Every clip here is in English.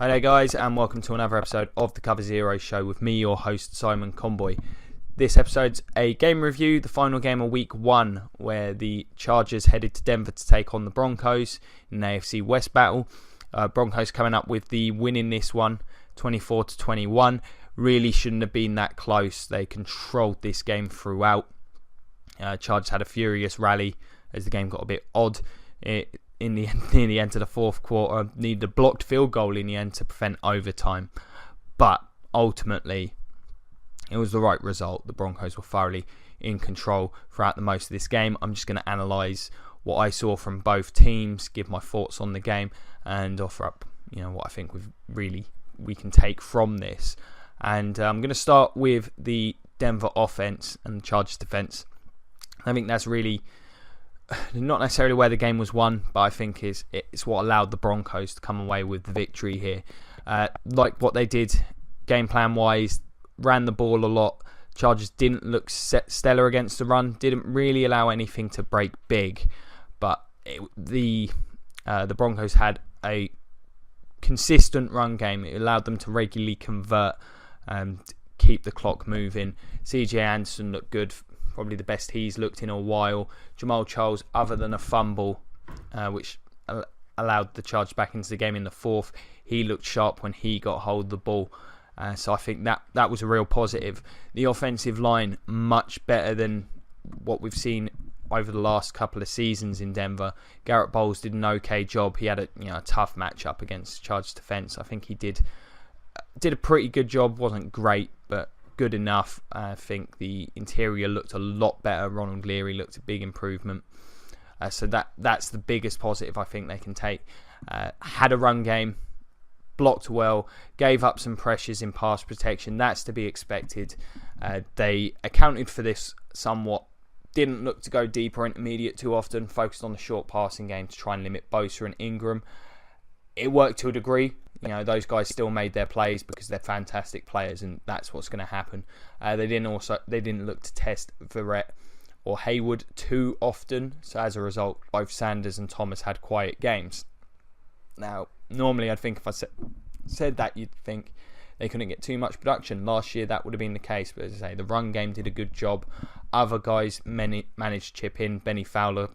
Hi there guys, and welcome to another episode of the Cover Zero Show with me, your host Simon Conboy. This episode's a game review, the final game of week 1, where the Chargers headed to Denver to take on the Broncos in an AFC West battle. Broncos coming up with the win in this one, 24-21. Really shouldn't have been that close. They controlled this game throughout. Chargers had a furious rally as the game got a bit odd. Near the end of the fourth quarter, needed a blocked field goal in the end to prevent overtime. But ultimately, it was the right result. The Broncos were thoroughly in control throughout the most of this game. I'm just going to analyse what I saw from both teams, give my thoughts on the game, and offer up, what I think we can take from this. And I'm going to start with the Denver offense and the Chargers defense. I think that's really not necessarily where the game was won, but I think it's what allowed the Broncos to come away with the victory here. Like what they did game plan wise, ran the ball a lot. Chargers didn't look stellar against the run, didn't really allow anything to break big, but the Broncos had a consistent run game. It allowed them to regularly convert and keep the clock moving. CJ Anderson looked good, probably the best he's looked in a while. Jamal Charles, other than a fumble, which allowed the Chargers back into the game in the fourth, he looked sharp when he got hold of the ball. So I think that was a real positive. The offensive line, much better than what we've seen over the last couple of seasons in Denver. Garrett Bowles did an okay job. He had a tough matchup against Chargers defense. I think he did a pretty good job. Wasn't great, but good enough. I think the interior looked a lot better. Ronald Leary looked a big improvement. So that's the biggest positive I think they can take. Had a run game, blocked well, gave up some pressures in pass protection. That's to be expected. They accounted for this somewhat. Didn't look to go deeper intermediate too often. Focused on the short passing game to try and limit Bosa and Ingram. It worked to a degree. Those guys still made their plays because they're fantastic players, and that's what's going to happen. They didn't look to test Verrett or Hayward too often. So as a result, both Sanders and Thomas had quiet games. Now, normally I'd think if I said that, you'd think they couldn't get too much production. Last year that would have been the case, but as I say, the run game did a good job. Other guys managed to chip in. Benny Fowler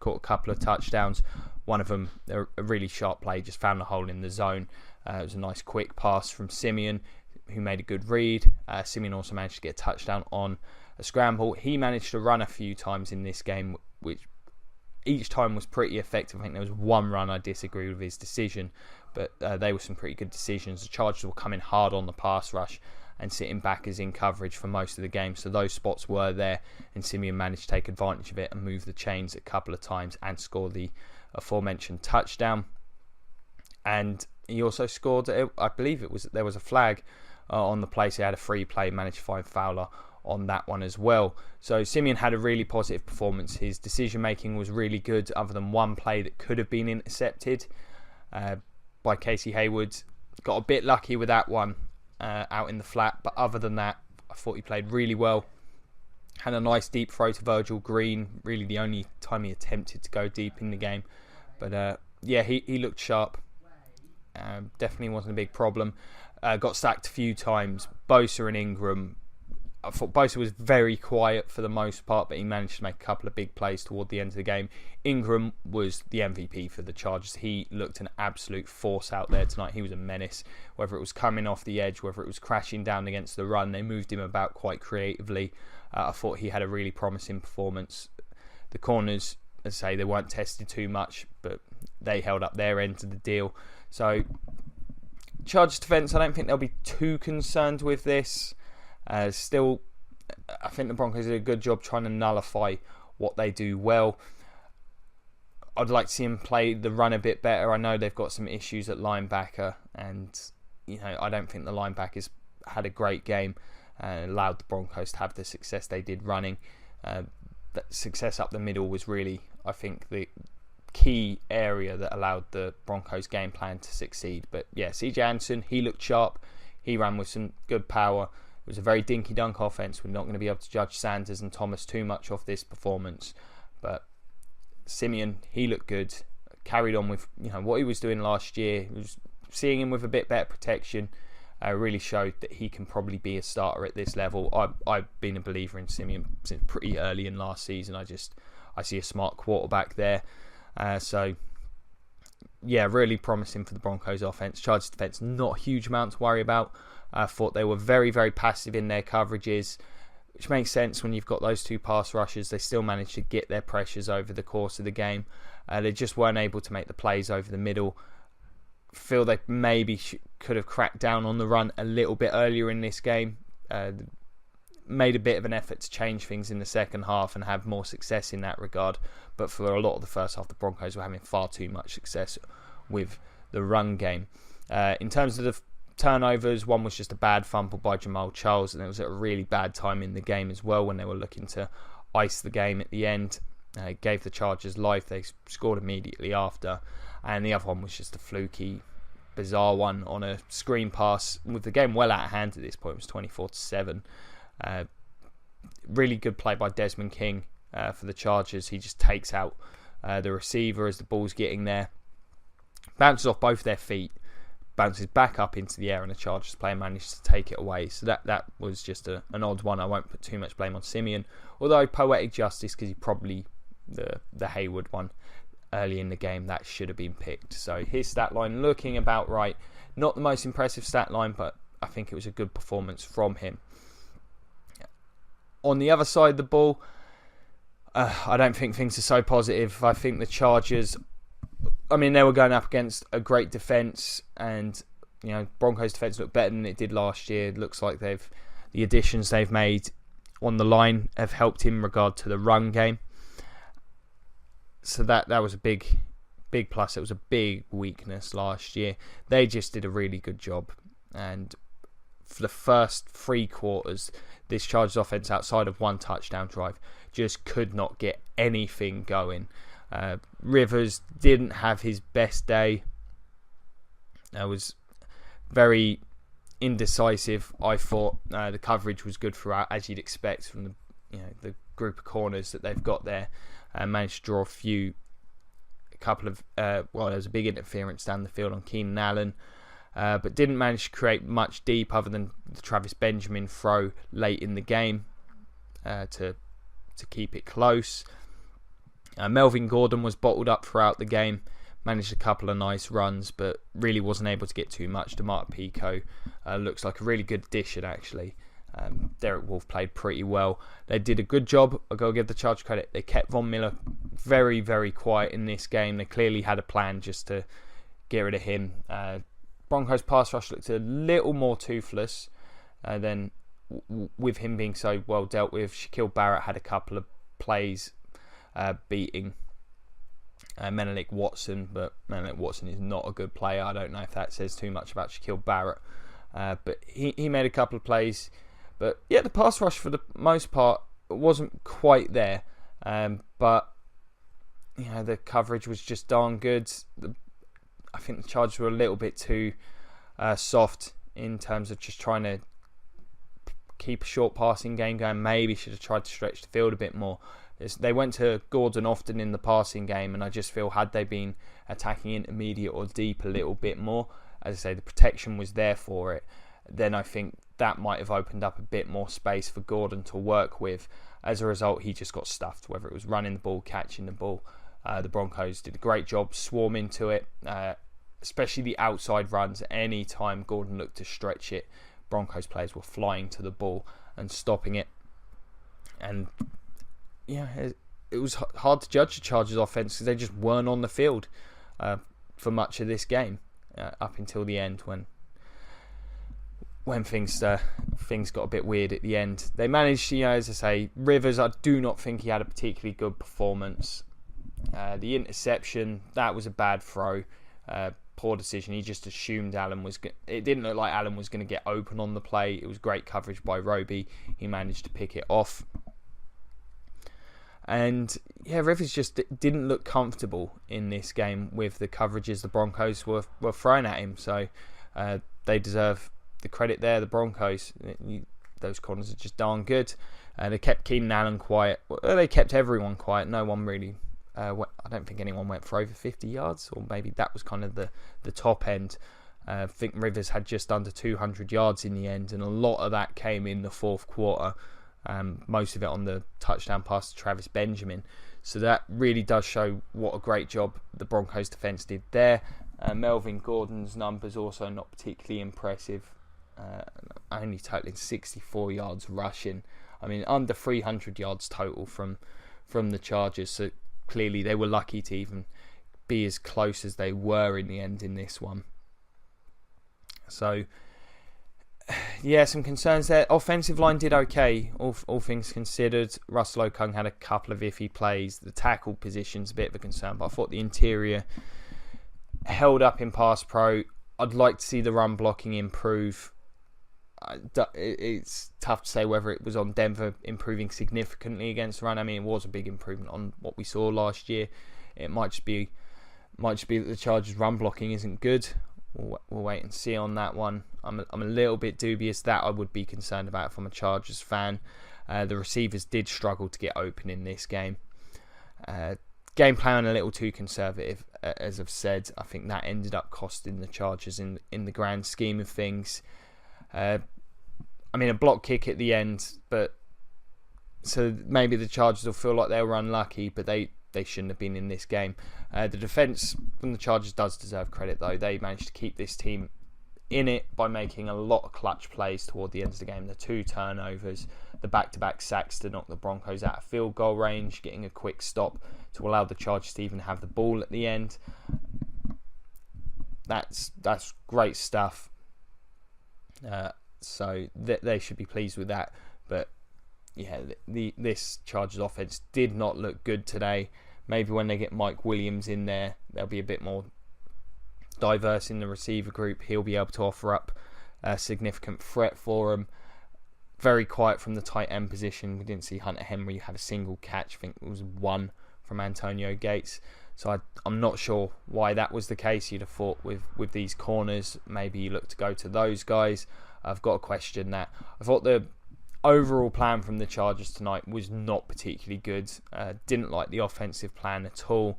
caught a couple of touchdowns. One of them, a really sharp play, just found a hole in the zone. It was a nice quick pass from Simeon, who made a good read. Simeon also managed to get a touchdown on a scramble. He managed to run a few times in this game, which each time was pretty effective. I think there was one run I disagreed with his decision, but they were some pretty good decisions. The Chargers were coming hard on the pass rush and sitting back as in coverage for most of the game. So those spots were there, and Simeon managed to take advantage of it and move the chains a couple of times and score the aforementioned touchdown. And he also scored, I believe there was a flag on the play, so he had a free play, managed to find Fowler on that one as well. So Simeon had a really positive performance. His decision making was really good, other than one play that could have been intercepted by Casey Hayward. Got a bit lucky with that one out in the flat, but other than that, I thought he played really well. Had a nice deep throw to Virgil Green, really the only time he attempted to go deep in the game. But he looked sharp. Definitely wasn't a big problem. Got sacked a few times. Bosa and Ingram, I thought Bosa was very quiet for the most part, but he managed to make a couple of big plays toward the end of the game. Ingram was the MVP for the Chargers. He looked an absolute force out there tonight. He was a menace. Whether it was coming off the edge, whether it was crashing down against the run, they moved him about quite creatively. I thought he had a really promising performance. The corners, as I say, they weren't tested too much, but they held up their end of the deal. So, Chargers defence, I don't think they'll be too concerned with this. Still, I think the Broncos did a good job trying to nullify what they do well. I'd like to see him play the run a bit better. I know they've got some issues at linebacker, and I don't think the linebackers had a great game and allowed the Broncos to have the success they did running. That success up the middle was really, I think, the key area that allowed the Broncos game plan to succeed. But yeah, CJ Anderson, he looked sharp. He ran with some good power. It was a very dinky-dunk offense. We're not going to be able to judge Sanders and Thomas too much off this performance. But Simeon, he looked good. Carried on with what he was doing last year. He was seeing him with a bit better protection really showed that he can probably be a starter at this level. I've been a believer in Simeon since pretty early in last season. I see a smart quarterback there. So, yeah, really promising for the Broncos offense. Chargers defense, not a huge amount to worry about. I thought they were very, very passive in their coverages, which makes sense when you've got those two pass rushers. They still managed to get their pressures over the course of the game. They just weren't able to make the plays over the middle. Feel they maybe could have cracked down on the run a little bit earlier in this game. Made a bit of an effort to change things in the second half and have more success in that regard. But for a lot of the first half, the Broncos were having far too much success with the run game. In terms of the turnovers, one was just a bad fumble by Jamal Charles, and it was at a really bad time in the game as well when they were looking to ice the game at the end. Gave the Chargers life. They scored immediately after. And the other one was just a fluky, bizarre one on a screen pass with the game well out of hand at this point. It was 24-7. Really good play by Desmond King for the Chargers. He just takes out the receiver as the ball's getting there. Bounces off both their feet. Bounces back up into the air, and the Chargers player managed to take it away. So that was just an odd one. I won't put too much blame on Simeon. Although poetic justice, because he probably, the Hayward one early in the game, that should have been picked. So his stat line looking about right. Not the most impressive stat line, but I think it was a good performance from him. On the other side of the ball, I don't think things are so positive. I think the Chargers, they were going up against a great defence, and Broncos defence looked better than it did last year. It looks like the additions they've made on the line have helped in regard to the run game. So that was a big plus. It was a big weakness last year. They just did a really good job, and for the first 3 quarters, this Chargers offense, outside of one touchdown drive, just could not get anything going. Rivers didn't have his best day. Was very indecisive. I thought the coverage was good throughout, as you'd expect from the group of corners that they've got there. Managed to draw there was a big interference down the field on Keenan Allen. But didn't manage to create much deep other than the Travis Benjamin throw late in the game to keep it close. Melvin Gordon was bottled up throughout the game, managed a couple of nice runs, but really wasn't able to get too much. DeMarco Pico looks like a really good addition, actually. Derek Wolfe played pretty well. They did a good job. I've got to give the Chargers credit. They kept Von Miller very, very quiet in this game. They clearly had a plan just to get rid of him. Broncos pass rush looked a little more toothless than with him being so well dealt with. Shaquille Barrett had a couple of plays beating Menelik Watson, but Menelik Watson is not a good player. I don't know if that says too much about Shaquille Barrett, but he made a couple of plays. But yeah, the pass rush for the most part wasn't quite there, but the coverage was just darn good. I think the Chargers were a little bit too soft in terms of just trying to keep a short passing game going. Maybe should have tried to stretch the field a bit more. They went to Gordon often in the passing game, and I just feel had they been attacking intermediate or deep a little bit more, as I say, the protection was there for it, then I think that might have opened up a bit more space for Gordon to work with. As a result, he just got stuffed, whether it was running the ball, catching the ball. The Broncos did a great job swarming to it, especially the outside runs. Any time Gordon looked to stretch it, Broncos players were flying to the ball and stopping it. And it was hard to judge the Chargers offense because they just weren't on the field for much of this game up until the end when things got a bit weird at the end. They managed, as I say, Rivers, I do not think he had a particularly good performance. The interception, that was a bad throw. Poor decision. He just assumed it didn't look like Allen was going to get open on the play. It was great coverage by Roby. He managed to pick it off. And Rivers just didn't look comfortable in this game with the coverages the Broncos were throwing at him. So they deserve the credit there, the Broncos. Those corners are just darn good. They kept Keenan Allen quiet. Well, they kept everyone quiet. No one really... I don't think anyone went for over 50 yards, or maybe that was kind of the top end. I think Rivers had just under 200 yards in the end, and a lot of that came in the fourth quarter. Most of it on the touchdown pass to Travis Benjamin. So that really does show what a great job the Broncos defence did there. Melvin Gordon's numbers also not particularly impressive. Only totaling 64 yards rushing. I mean, under 300 yards total from the Chargers. So clearly they were lucky to even be as close as they were in the end in this one. So, yeah, some concerns there. Offensive line did okay, all things considered. Russell Okung had a couple of iffy plays. The tackle position's a bit of a concern, but I thought the interior held up in pass pro. I'd like to see the run blocking improve. It's tough to say whether it was on Denver improving significantly against the run. I mean, it was a big improvement on what we saw last year. It might just be that the Chargers' run blocking isn't good. We'll wait and see on that one. I'm a little bit dubious. That I would be concerned about if I'm a Chargers fan. The receivers did struggle to get open in this game. Game plan a little too conservative, as I've said. I think that ended up costing the Chargers in the grand scheme of things. I mean, a block kick at the end, but so maybe the Chargers will feel like they were unlucky, but they shouldn't have been in this game. The defence from the Chargers does deserve credit, though. They managed to keep this team in it by making a lot of clutch plays toward the end of the game. The 2 turnovers, the back-to-back sacks to knock the Broncos out of field goal range, getting a quick stop to allow the Chargers to even have the ball at the end. That's great stuff. So they should be pleased with that. But yeah, this Chargers offense did not look good today. Maybe when they get Mike Williams in there, they'll be a bit more diverse in the receiver group. He'll be able to offer up a significant threat for them. Very quiet from the tight end position. We didn't see Hunter Henry have a single catch. I think it was 1 from Antonio Gates. So I'm not sure why that was the case. You'd have thought with these corners, maybe you look to go to those guys. I've got to question that. I thought the overall plan from the Chargers tonight was not particularly good. Didn't like the offensive plan at all.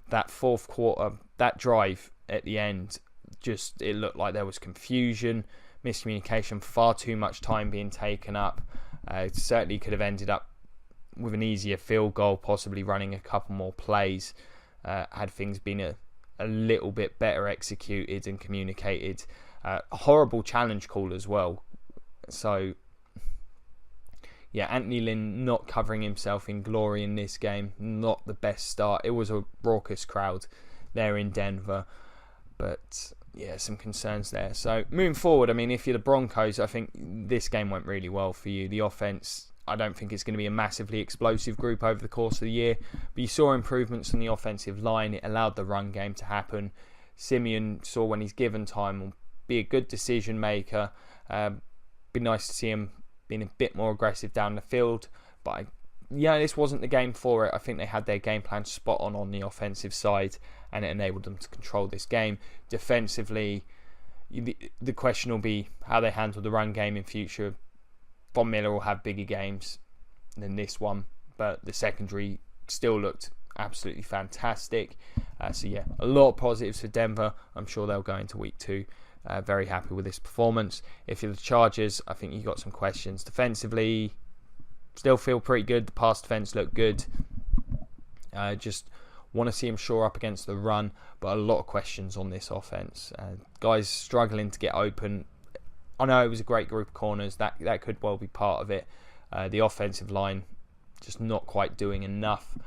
That fourth quarter, that drive at the end, just it looked like there was confusion, miscommunication, far too much time being taken up. It certainly could have ended up with an easier field goal, possibly running a couple more plays. Had things been a little bit better executed and communicated. A horrible challenge call as well. So, yeah, Anthony Lynn not covering himself in glory in this game. Not the best start. It was a raucous crowd there in Denver. But, yeah, some concerns there. So, moving forward, I mean, if you're the Broncos, I think this game went really well for you. The offense, I don't think it's going to be a massively explosive group over the course of the year. But you saw improvements on the offensive line. It allowed the run game to happen. Simeon saw when he's given time will be a good decision maker. Be nice to see him being a bit more aggressive down the field. But, this wasn't the game for it. I think they had their game plan spot on the offensive side, and it enabled them to control this game. Defensively, the question will be how they handle the run game in future. Von Miller will have bigger games than this one, but the secondary still looked absolutely fantastic. So yeah, a lot of positives for Denver. I'm sure they'll go into week 2 very happy with this performance. If you're the Chargers, I think you've got some questions. Defensively, still feel pretty good. The pass defense looked good. Just want to see him shore up against the run, but a lot of questions on this offense. Guys struggling to get open. I know it was a great group of corners. That could well be part of it. The offensive line just not quite doing enough,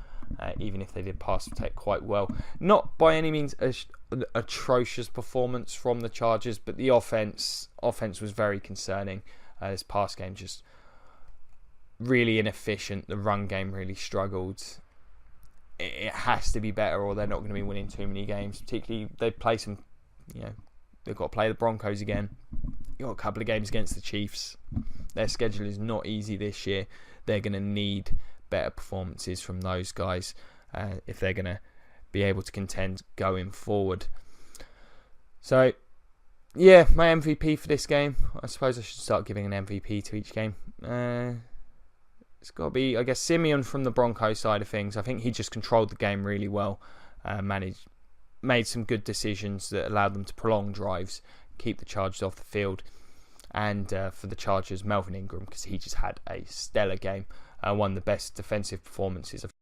even if they did pass protect quite well. Not by any means an atrocious performance from the Chargers, but the offense was very concerning. This pass game just really inefficient. The run game really struggled. It has to be better, or they're not going to be winning too many games. Particularly, they play some, they've got to play the Broncos again. You've got a couple of games against the Chiefs. Their schedule is not easy this year. They're going to need better performances from those guys if they're going to be able to contend going forward. So, yeah, my MVP for this game. I suppose I should start giving an MVP to each game. It's got to be, I guess, Simeon from the Broncos side of things. I think he just controlled the game really well. Made some good decisions that allowed them to prolong drives, keep the Chargers off the field. And for the Chargers, Melvin Ingram, because he just had a stellar game. One of the best defensive performances I've